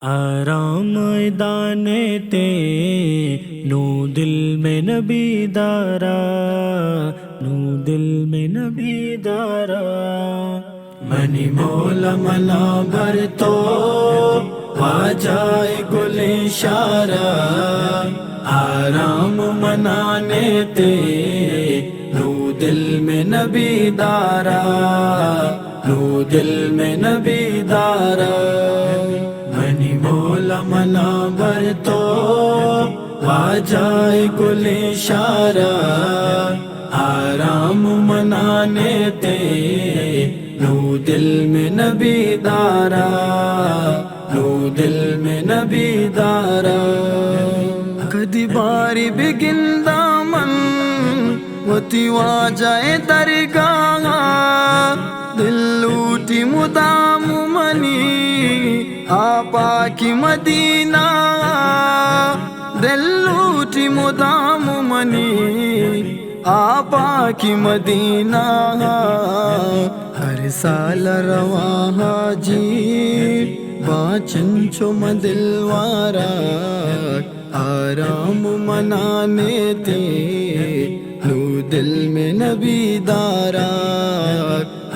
آرام دانے تے نو دل میں نبی دارا، نو دل میں نبی دارا۔ منی مولا منا بر تو واجائے گل اشارہ، آرام منانے تے نو دل میں نبی دارا، نو دل میں نبی دارا۔ منی مولا منا بر تو واجائے گل اشارہ، آرام منانے تے نو دل میں نبی دارا، نو دل میں نبی دارا۔ کدی باری بگن دامن وتی واجائے درگاہ، دل لوٹی مدام منی آپا کی مدینہ، دل لوٹی مدام منی آپا کی مدینہ۔ ہر سال رواں حاجی باچن چو مدلوارا، آرام منانے تے نو دل میں نبی دارا،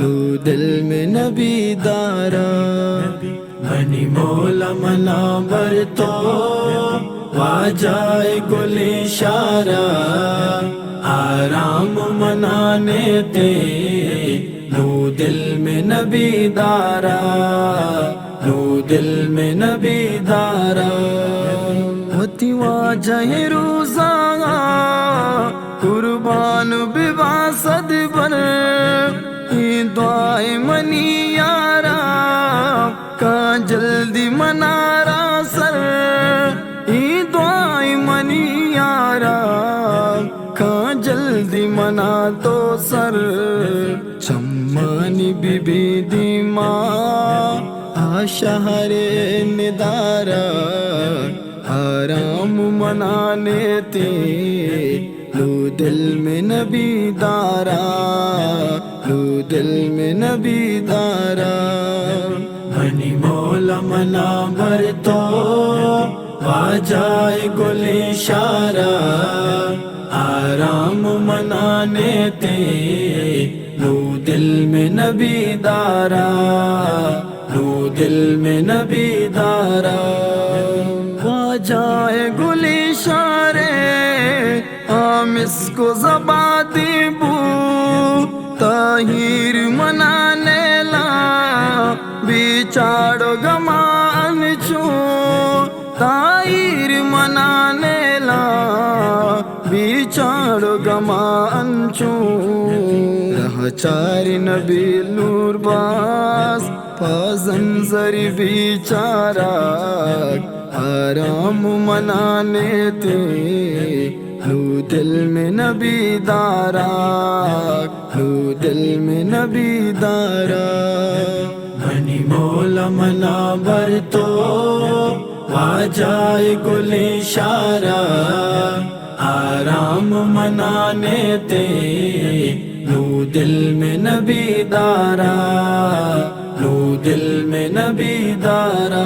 نو دل میں نبی دارا۔ منی مولا منا بر تو واجائے گل اشارہ، آرام منانے تے نو دل میں نبی دارا، نو دل میں نبی دارا۔ ہوتی واجہ روزہ قربان بباسد بر، یہ دعائے منی یارا کا جلدی منارا سر، یہ دعائے منی یارا کا جلدی منا تو سر۔ چمانی بی بی دیما شہر ندارا، آرام منانے تے نو دل میں نبی دارا، نو دل میں نبی دارا۔ منی مولا منا بر تو واجائے گل اشارہ، آرام منانے تے نو دل میں نبی دارا، نو دل میں نبی دارا۔ واجائے گل اشارے آمس کو زبا دیبو، تاہیر منانے لا بیچاڑو گمان چو، تاہیر منانے لا بیچاڑو گمان چو۔ رہ چار نبی نور باز پازن زری بیچارہ، آرام منانے تے نو دل میں نبی دارا، نو دل میں نبی دارا۔ منی مولا منا بر تو واجائے گل اشارہ، آرام منانے تے نو دل میں نبی دارا، نو دل میں نبی دارا۔